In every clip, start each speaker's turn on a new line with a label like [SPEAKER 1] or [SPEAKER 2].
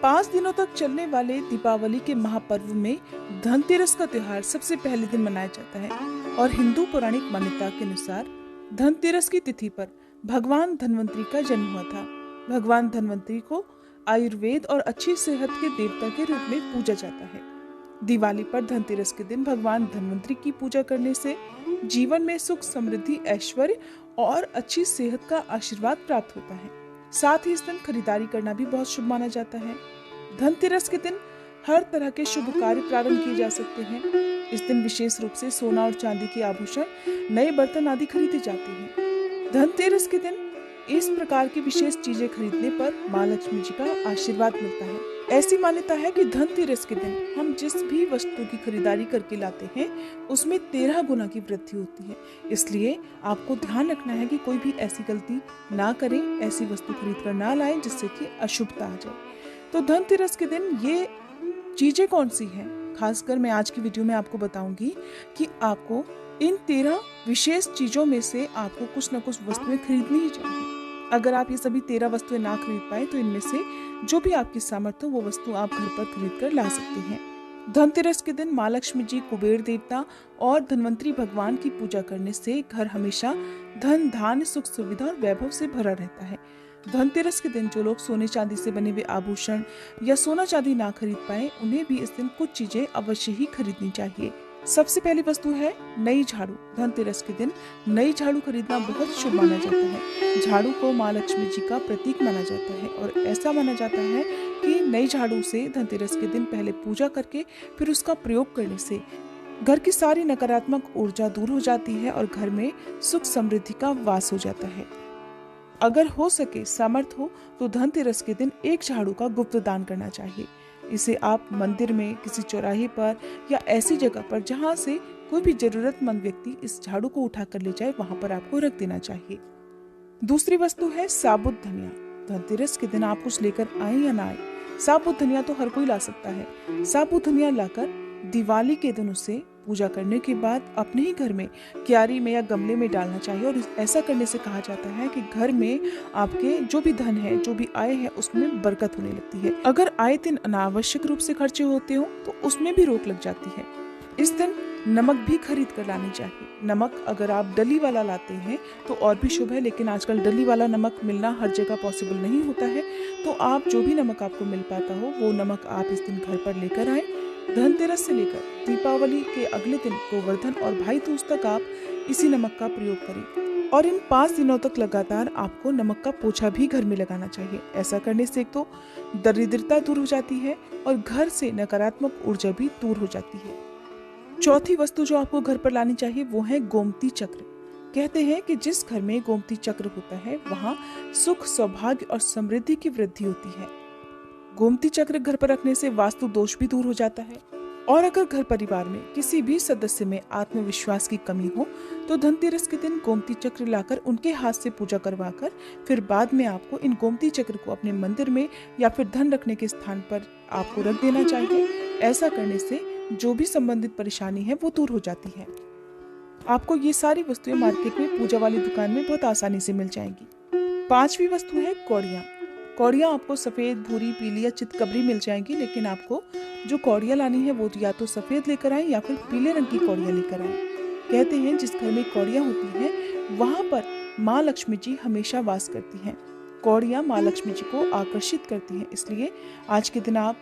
[SPEAKER 1] 5 दिनों तक चलने वाले दीपावली के महापर्व में धनतेरस का त्योहार सबसे पहले दिन मनाया जाता है और हिंदू पौराणिक मान्यता के अनुसार धनतेरस की तिथि पर भगवान धन्वंतरी का जन्म हुआ था। भगवान धन्वंतरी को आयुर्वेद और अच्छी सेहत के देवता के रूप में पूजा जाता है। दिवाली पर धनतेरस के दिन भगवान धन्वंतरी की पूजा करने से जीवन में सुख, समृद्धि, ऐश्वर्य और अच्छी सेहत का आशीर्वाद प्राप्त होता है। साथ ही इस दिन खरीदारी करना भी बहुत शुभ माना जाता है। धनतेरस के दिन हर तरह के शुभ कार्य प्रारंभ किए जा सकते हैं। इस दिन विशेष रूप से सोना और चांदी के आभूषण, नए बर्तन आदि खरीदे जाते हैं। धनतेरस के दिन इस प्रकार की विशेष चीजें खरीदने पर माँ लक्ष्मी जी का आशीर्वाद मिलता है। ऐसी मान्यता है कि धनतेरस के दिन हम जिस भी वस्तु की खरीदारी करके लाते हैं उसमें 13 गुना की वृद्धि होती है। इसलिए आपको ध्यान रखना है कि कोई भी ऐसी गलती ना करें, ऐसी वस्तु खरीद कर ना लाएं जिससे कि अशुभता आ जाए। तो धनतेरस के दिन ये चीजें कौन सी हैं, खासकर मैं आज की वीडियो में आपको बताऊंगी कि आपको इन 13 विशेष चीजों में से आपको कुछ न कुछ वस्तुएं खरीदनी ही चाहिए। अगर आप ये सभी 13 वस्तुएं ना खरीद पाए तो इनमें से जो भी आपकी सामर्थ्य हो वो वस्तु आप घर पर खरीद कर ला सकते हैं। धनतेरस के दिन माँ लक्ष्मी जी, कुबेर देवता और धन्वंतरी भगवान की पूजा करने से घर हमेशा धन, धान्य, सुख, सुविधा और वैभव से भरा रहता है। धनतेरस के दिन जो लोग सोने चांदी से बने हुए आभूषण या सोना चांदी ना खरीद पाए उन्हें भी इस दिन कुछ चीजें अवश्य ही खरीदनी चाहिए। सबसे पहली वस्तु है नई झाड़ू। धनतेरस के दिन नई झाड़ू खरीदना बहुत शुभ माना जाता है। झाड़ू को माँ लक्ष्मी जी का प्रतीक माना जाता है और ऐसा माना जाता है कि नई झाड़ू से धनतेरस के दिन पहले पूजा करके फिर उसका प्रयोग करने से घर की सारी नकारात्मक ऊर्जा दूर हो जाती है और घर में सुख, समृद्धि का वास हो जाता है। अगर हो सके, सामर्थ हो तो धनतेरस के दिन एक झाड़ू का गुप्त दान करना चाहिए। इसे आप मंदिर में, किसी चौराहे पर या ऐसी जगह पर जहां से कोई भी जरूरतमंद व्यक्ति इस झाड़ू को उठा कर ले जाए वहां पर आपको रख देना चाहिए। दूसरी वस्तु है साबुत धनिया। धनतेरस के दिन आप कुछ लेकर आए या ना आए, साबुत धनिया तो हर कोई ला सकता है। साबुत धनिया लाकर दिवाली के दिन उसे पूजा करने के बाद अपने ही घर में क्यारी में या गमले में डालना चाहिए और ऐसा करने से कहा जाता है कि घर में आपके जो भी धन है, जो भी आय है, उसमें बरकत होने लगती है। अगर आए दिन अनावश्यक रूप से खर्चे होते हो तो उसमें भी रोक लग जाती है। इस दिन नमक भी खरीद कर लानी चाहिए। नमक अगर आप डली वाला लाते हैं तो और भी शुभ है, लेकिन आजकल डली वाला नमक मिलना हर जगह पॉसिबल नहीं होता है। तो आप जो भी नमक आपको मिल पाता हो वो नमक आप इस दिन घर पर लेकर आए। धनतेरस से लेकर दीपावली के अगले दिन गोवर्धन और भाई दूज तक आप इसी नमक का प्रयोग करें और इन 5 दिनों तक लगातार आपको नमक का पोछा भी घर में लगाना चाहिए। ऐसा करने से एक तो दरिद्रता दूर हो जाती है और घर से नकारात्मक ऊर्जा भी दूर हो जाती है। चौथी वस्तु जो आपको घर पर लानी चाहिए वो है गोमती चक्र। कहते हैं कि जिस घर में गोमती चक्र होता है वहाँ सुख, सौभाग्य और समृद्धि की वृद्धि होती है। गोमती चक्र घर पर रखने से वास्तु दोष भी दूर हो जाता है। और अगर घर परिवार में किसी भी सदस्य में आत्मविश्वास की कमी हो तो धनतेरस के दिन गोमती चक्र लाकर उनके हाथ से पूजा करवाकर फिर बाद में आपको इन गोमती चक्र को अपने मंदिर में या फिर धन रखने के स्थान पर आपको रख देना चाहिए। ऐसा करने से जो भी संबंधित परेशानी है वो दूर हो जाती है। आपको ये सारी वस्तुएं मार्केट में पूजा वाली दुकान में बहुत आसानी से मिल जाएंगी। 5वीं वस्तु है कौड़ियाँ। कौड़ियाँ आपको सफेद, भूरी, पीली या चितकबरी मिल जाएंगी, लेकिन आपको जो कौड़ियाँ लानी है वो या तो सफेद लेकर आए या फिर पीले रंग की कौड़ियाँ लेकर आए। कहते हैं जिस घर में कौड़ियाँ होती हैं वहां पर माँ लक्ष्मी जी हमेशा वास करती हैं। कौड़ियाँ माँ लक्ष्मी जी को आकर्षित करती हैं, इसलिए आज के दिन आप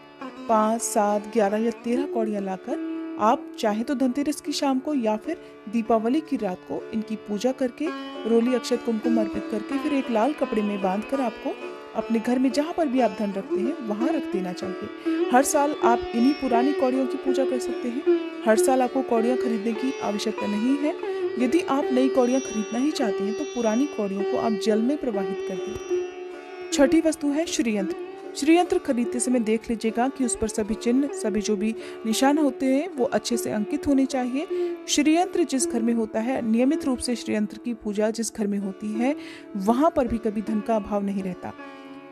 [SPEAKER 1] 5, 7, 11 या 13 कौड़ियाँ लाकर आप चाहे तो धनतेरस की शाम को या फिर दीपावली की रात को इनकी पूजा करके रोली, अक्षत, कुमकुम अर्पित करके फिर एक लाल कपड़े में बांधकर आपको अपने घर में जहाँ पर भी आप धन रखते हैं वहाँ रख देना चाहिए। हर साल आप इन्हीं पुरानी कौड़ियों की पूजा कर सकते हैं। हर साल आपको कौड़ियाँ खरीदने की आवश्यकता नहीं है। यदि आप नई कौड़ियाँ खरीदना ही चाहते हैं तो पुरानी कौड़ियों को आप जल में प्रवाहित कर दें। छठी वस्तु है श्रीयंत्र। श्रीयंत्र खरीदते समय देख लीजिएगा कि उस पर सभी चिन्ह, सभी जो भी निशान होते हैं वो अच्छे से अंकित होने चाहिए। श्रीयंत्र जिस घर में होता है, नियमित रूप से श्रीयंत्र की पूजा जिस घर में होती है वहां पर भी कभी धन का अभाव नहीं रहता।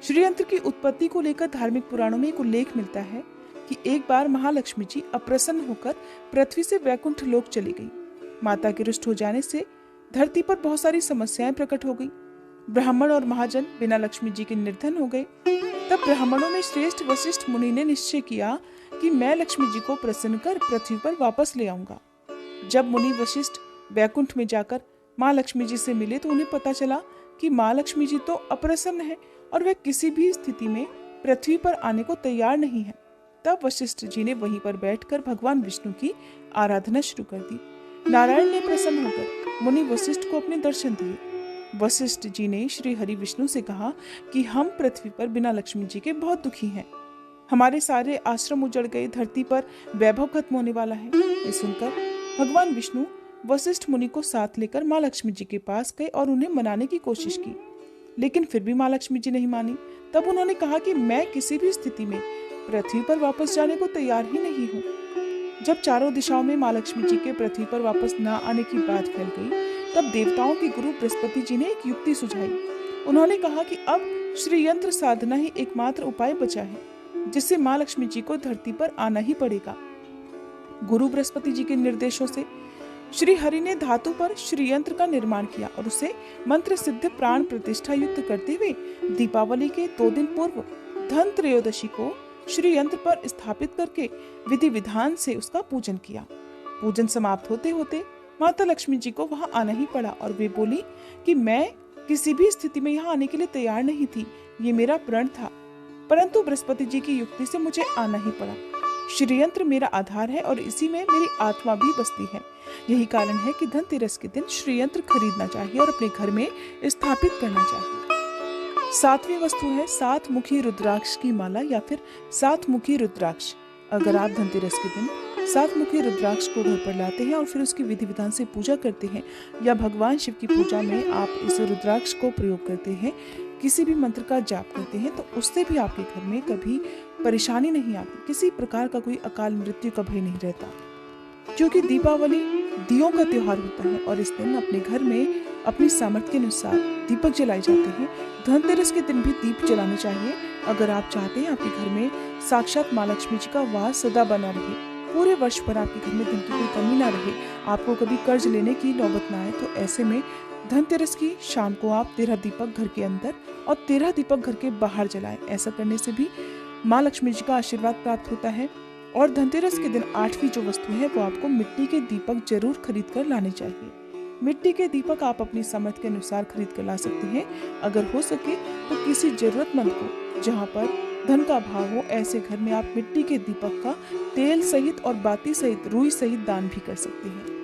[SPEAKER 1] श्रीयंत्र की उत्पत्ति को लेकर धार्मिक पुराणों में एक उल्लेख मिलता है कि एक बार महालक्ष्मी जी अप्रसन्न होकर पृथ्वी से वैकुंठ लोक चली गई। माता के रुष्ट हो जाने से धरती पर बहुत सारी समस्याएं प्रकट हो गई। ब्राह्मण और महाजन बिना लक्ष्मी जी के निर्धन हो गए। तब ब्राह्मणों में श्रेष्ठ वशिष्ठ मुनि ने निश्चय किया कि मैं लक्ष्मी जी को प्रसन्न कर पृथ्वी पर वापस ले आऊंगा। जब मुनि वशिष्ठ वैकुंठ में जाकर माँ लक्ष्मी जी से मिले तो उन्हें पता चला कि माँ लक्ष्मी जी तो अप्रसन्न है और वह किसी भी स्थिति में पृथ्वी पर आने को तैयार नहीं है। तब वशिष्ठ जी ने वहीं पर बैठकर भगवान विष्णु की आराधना शुरू कर दी। नारायण ने प्रसन्न होकर मुनि वशिष्ठ को अपने दर्शन दिए। वशिष्ठ जी ने श्री हरि विष्णु से कहा कि हम पृथ्वी पर बिना लक्ष्मी जी के बहुत दुखी हैं। हमारे सारे आश्रम उजड़ गए, धरती पर वैभव खत्म होने वाला है। ये सुनकर भगवान विष्णु वशिष्ठ मुनि को साथ लेकर माँ लक्ष्मी जी के पास गए और उन्हें मनाने की कोशिश की, लेकिन फिर भी माँ लक्ष्मी जी नहीं मानी। तब उन्होंने कहा कि मैं किसी भी स्थिति में पृथ्वी पर वापस जाने को तैयार ही नहीं हूँ। जब चारों दिशाओं में माँ लक्ष्मी जी के पृथ्वी पर वापस न आने की बात फैल गई, तब देवताओं के गुरु बृहस्पति जी ने एक युक्ति सुझाई। उन्होंने कहा कि अब श्री यंत्र साधना ही एकमात्र उपाय बचा है जिससे माँ लक्ष्मी जी को धरती पर आना ही पड़ेगा। गुरु बृहस्पति जी के निर्देशों से श्री हरि ने धातु पर श्री यंत्र का निर्माण किया और उसे मंत्र सिद्ध प्राण प्रतिष्ठा युक्त करते हुए दीपावली के 2 दिन पूर्व धन त्रयोदशी को श्री यंत्र पर स्थापित करके विधि विधान से उसका पूजन किया। पूजन समाप्त होते होते माता लक्ष्मी जी को वहां आना ही पड़ा और वे बोली कि मैं किसी भी स्थिति में यहाँ आने के लिए तैयार नहीं थी, ये मेरा प्रण था, परंतु बृहस्पति जी की युक्ति से मुझे आना ही पड़ा। श्री यंत्र मेरा आधार है और इसी में मेरी आत्मा भी बसती है। यही कारण है कि धनतेरस के दिन श्री यंत्र खरीदना चाहिए और अपने घर में स्थापित करना चाहिए। 7वीं वस्तु है 7 मुखी रुद्राक्ष की माला या फिर 7 मुखी रुद्राक्ष। अगर आप धनतेरस के दिन 7 मुखी रुद्राक्ष को घर पर लाते हैं और फिर उसकी विधि विधान से पूजा करते हैं या भगवान शिव की पूजा में आप इस रुद्राक्ष को प्रयोग करते हैं, किसी भी मंत्र का जाप करते हैं, तो उससे भी आपके घर में कभी परेशानी नहीं आती, किसी प्रकार का कोई अकाल मृत्यु का भय नहीं रहता। क्योंकि दीपावली दियों का त्योहार होता है और इस दिन अपने घर में अपनी सामर्थ्य के अनुसार दीपक जलाए जाते हैं। धनतेरस के दिन भी दीप जलाने चाहिए। अगर आप चाहते हैं आपके घर में साक्षात माँ लक्ष्मी जी का वास सदा बना रहे, पूरे वर्ष पर आपके घर में धन की कोई कमी ना रहे, आपको कभी कर्ज लेने की नौबत ना आए, तो ऐसे में धनतेरस की शाम को आप 13 दीपक घर के अंदर और 13 दीपक घर के बाहर जलाएं। ऐसा करने से भी माँ लक्ष्मी जी का आशीर्वाद प्राप्त होता है। और धनतेरस के दिन 8वीं जो वस्तु है वो आपको मिट्टी के दीपक जरूर खरीद कर लाने चाहिए। मिट्टी के दीपक आप अपनी सामर्थ्य के अनुसार खरीद कर ला सकते हैं। अगर हो सके तो किसी जरूरतमंद को, जहाँ पर धन का अभाव हो, ऐसे घर में आप मिट्टी के दीपक का तेल सहित और बाती सहित, रुई सहित दान भी कर सकते हैं।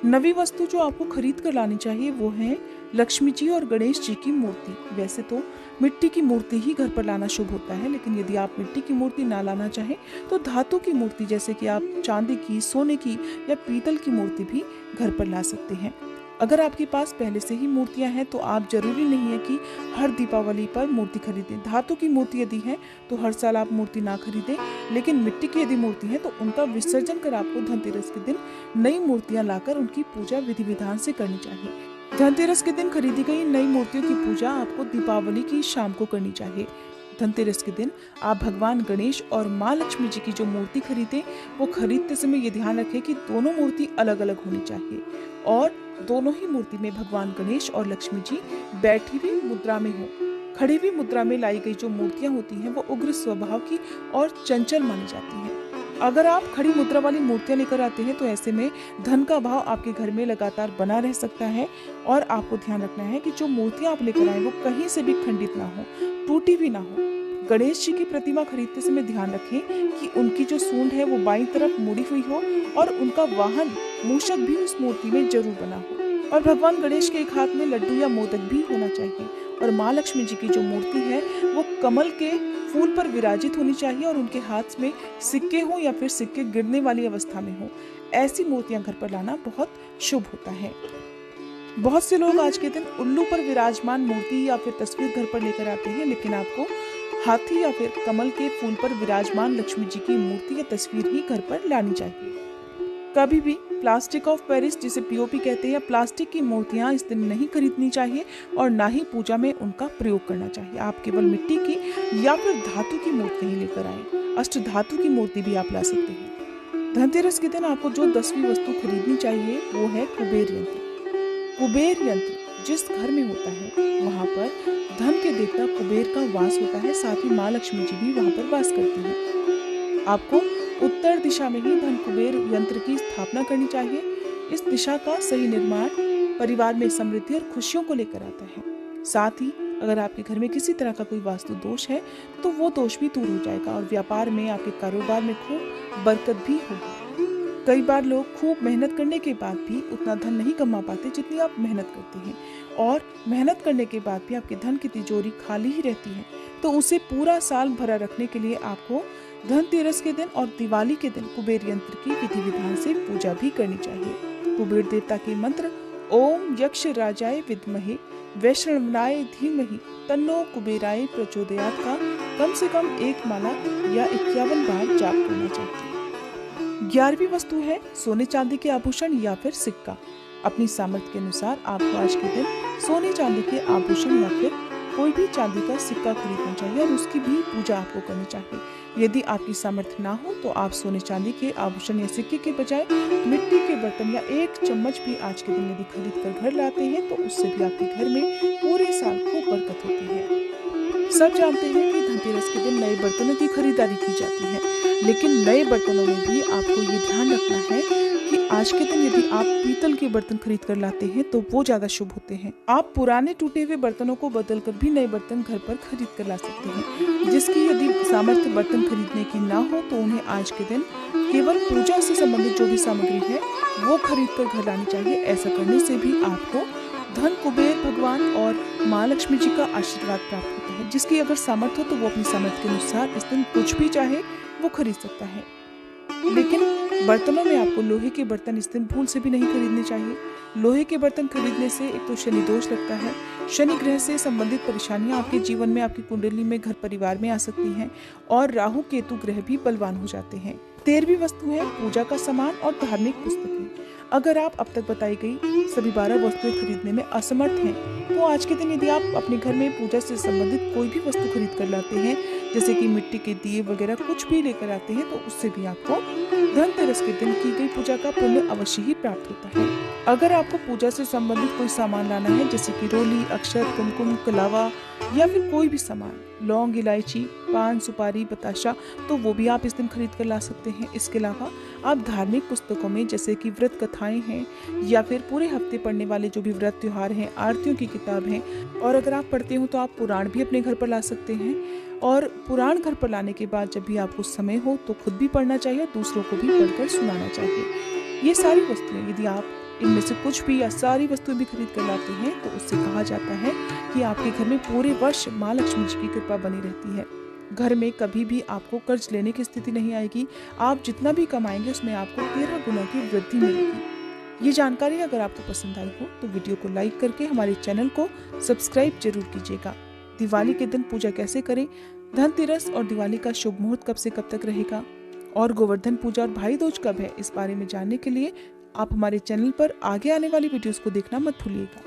[SPEAKER 1] 9वीं वस्तु जो आपको खरीद कर लानी चाहिए वो है लक्ष्मी जी और गणेश जी की मूर्ति। वैसे तो मिट्टी की मूर्ति ही घर पर लाना शुभ होता है, लेकिन यदि आप मिट्टी की मूर्ति ना लाना चाहें तो धातु की मूर्ति, जैसे कि आप चांदी की, सोने की या पीतल की मूर्ति भी घर पर ला सकते हैं। अगर आपके पास पहले से ही मूर्तियां हैं तो आप जरूरी नहीं है कि हर दीपावली पर मूर्ति खरीदें। धातु की मूर्ति यदि है तो हर साल आप मूर्ति ना खरीदें, लेकिन मिट्टी की यदि मूर्ति है तो उनका विसर्जन कर आपको धनतेरस के दिन नई मूर्तियां लाकर उनकी पूजा विधि विधान से करनी चाहिए। धनतेरस के दिन खरीदी गई नई मूर्तियों की पूजा आपको दीपावली की शाम को करनी चाहिए। धनतेरस के दिन आप भगवान गणेश और माँ लक्ष्मी जी की जो मूर्ति खरीदें वो खरीदते समय ये ध्यान रखें कि दोनों मूर्ति अलग अलग होनी चाहिए और दोनों ही मूर्ति में भगवान गणेश और लक्ष्मी जी बैठी हुई मुद्रा में हो। खड़ी हुई मुद्रा में लाई गई जो मूर्तियां होती हैं वो उग्र स्वभाव की और चंचल मानी जाती हैं। अगर आप खड़ी मुद्रा वाली मूर्तियां लेकर आते हैं तो ऐसे में धन का भाव आपके घर में लगातार बना रह सकता है। और आपको ध्यान रखना है कि जो मूर्तियां आप लेकर आए वो कहीं से भी खंडित ना हो, टूटी भी ना हो। गणेश जी की प्रतिमा खरीदते समय ध्यान रखें कि उनकी जो सूंड है वो बाईं तरफ मुड़ी हुई हो और उनका वाहन मूषक भी उस मूर्ति में जरूर बना हो। और भगवान गणेश के एक हाथ में लड्डू या मोदक भी होना चाहिए। और माँ लक्ष्मी जी की जो मूर्ति है वो कमल के फूल पर विराजित होनी चाहिए और उनके हाथ में सिक्के हो या फिर सिक्के गिरने वाली अवस्था में हो। ऐसी मूर्तियां घर पर लाना बहुत शुभ होता है। बहुत से लोग आज के दिन उल्लू पर विराजमान मूर्ति या फिर तस्वीर घर पर लेकर आते हैं, लेकिन आपको हाथी या फिर कमल के फूल पर विराजमान लक्ष्मी जी की मूर्ति या तस्वीर ही घर पर लानी चाहिए। कभी भी प्लास्टिक ऑफ पेरिस, जिसे पीओपी कहते हैं, प्लास्टिक की मूर्तियां इस दिन नहीं खरीदनी चाहिए और ना ही पूजा में उनका प्रयोग करना चाहिए। आप केवल मिट्टी की या फिर धातु की मूर्ति ही लेकर आए। अष्ट धातु की मूर्ति भी आप ला सकते हैं। धनतेरस के दिन आपको जो 10वीं वस्तु खरीदनी चाहिए वो है कुबेर यंत्र। कुबेर यंत्र जिस घर में होता है वहाँ पर धन के देवता कुबेर का वास होता है, साथ ही माँ लक्ष्मी जी भी वहाँ पर वास करती है। आपको उत्तर दिशा में ही धन कुबेर यंत्र की स्थापना करनी चाहिए। इस दिशा का सही निर्माण परिवार में समृद्धि और खुशियों को लेकर आता है। साथ ही अगर आपके घर में किसी तरह का कोई वास्तु दोष है तो वो दोष भी दूर हो जाएगा और व्यापार में, आपके कारोबार में खूब बरकत भी होगी। कई बार लोग खूब मेहनत करने के बाद भी उतना धन नहीं कमा पाते जितनी आप मेहनत करते हैं, और मेहनत करने के बाद भी आपके धन की तिजोरी खाली ही रहती है। तो उसे पूरा साल भरा रखने के लिए आपको धनतेरस के दिन और दिवाली के दिन कुबेर यंत्र की विधि विधान से पूजा भी करनी चाहिए। कुबेर देवता के मंत्र ओम यक्ष राजाय विद्महे वैष्णवाय धीमहि तन्नो कुबेराय प्रचोदयात् का कम से कम 1 माला या 51 बार जाप करना चाहिए। 11वीं वस्तु है सोने चांदी के आभूषण या फिर सिक्का। अपनी सामर्थ्य के अनुसार आपको आज के दिन सोने चांदी के आभूषण या फिर कोई भी चांदी का सिक्का खरीदना चाहिए और उसकी भी पूजा आपको करनी चाहिए। यदि आपकी सामर्थ्य ना हो तो आप सोने चांदी के आभूषण या सिक्के के बजाय मिट्टी के बर्तन या 1 चम्मच भी आज के दिन यदि खरीद कर घर लाते हैं तो उससे भी आपके घर में पूरे साल खूब बरकत होती है। सब जानते हैं कि धनतेरस के दिन नए बर्तनों की खरीदारी की जाती है, लेकिन नए बर्तनों में भी आपको ये ध्यान रखना है कि आज के दिन यदि आप पीतल के बर्तन खरीद कर लाते हैं तो वो ज्यादा शुभ होते हैं। आप पुराने टूटे हुए बर्तनों को बदलकर भी नए बर्तन घर पर खरीद कर ला सकते हैं। जिसकी यदि सामर्थ्य बर्तन खरीदने की ना हो तो उन्हें आज के दिन केवल पूजा से संबंधित जो भी सामग्री है वो खरीद कर घर लानी चाहिए। ऐसा करने से भी आपको धन कुबेर भगवान और माँ लक्ष्मी जी का आशीर्वाद प्राप्त होता है। जिसकी अगर सामर्थ्य हो तो वो अपनी सामर्थ्य के अनुसार इस दिन कुछ भी चाहे वो खरीद सकता है। लेकिन बर्तनों में आपको लोहे के बर्तन इस दिन भूल से भी नहीं खरीदने चाहिए। लोहे के बर्तन खरीदने से एक तो शनि दोष लगता है, शनि ग्रह से संबंधित परेशानियां आपके जीवन में, आपकी कुंडली में, घर परिवार में आ सकती हैं और राहु केतु ग्रह भी बलवान हो जाते हैं। 13वीं वस्तु है पूजा का सामान और धार्मिक पुस्तकें। अगर आप अब तक बताई गई सभी 12 वस्तुएं खरीदने में असमर्थ हैं तो आज के दिन यदि आप अपने घर में पूजा से संबंधित कोई भी वस्तु खरीद कर लाते हैं, जैसे कि मिट्टी के दिए वगैरह कुछ भी लेकर आते हैं, तो उससे भी आपको धनतेरस के दिन की गई पूजा का पुण्य अवश्य ही प्राप्त होता है। अगर आपको पूजा से संबंधित कोई सामान लाना है, जैसे कि रोली, अक्षत, कुमकुम, कलावा या फिर कोई भी सामान, लौंग, इलायची, पान, सुपारी, बताशा, तो वो भी आप इस दिन खरीद कर ला सकते हैं। इसके अलावा आप धार्मिक पुस्तकों में जैसे कि व्रत कथाएं हैं या फिर पूरे हफ्ते पढ़ने वाले जो भी व्रत त्योहार हैं, आरतियों की किताब है, और अगर आप पढ़ते हो तो आप पुराण भी अपने घर पर ला सकते हैं। और पुराण घर पर लाने के बाद जब भी आपको समय हो तो खुद भी पढ़ना चाहिए, दूसरों को भी पढ़कर सुनाना चाहिए। ये सारी वस्तुएं यदि आप इनमें से कुछ भी या सारी वस्तुएं भी खरीद कर लाते हैं तो उससे कहा जाता है कि आपके घर में पूरे वर्ष माँ लक्ष्मी जी की कृपा बनी रहती है। घर में कभी भी आपको कर्ज लेने की स्थिति नहीं आएगी। आप जितना भी कमाएंगे उसमें आपको 13 गुना की वृद्धि मिलेगी। ये जानकारी अगर आपको पसंद आई हो तो वीडियो को लाइक करके हमारे चैनल को सब्सक्राइब जरूर कीजिएगा। दिवाली के दिन पूजा कैसे करें, धनतेरस और दिवाली का शुभ मुहूर्त कब से कब तक रहेगा और गोवर्धन पूजा और भाई दूज कब है, इस बारे में जानने के लिए आप हमारे चैनल पर आगे आने वाली वीडियोस को देखना मत भूलिएगा।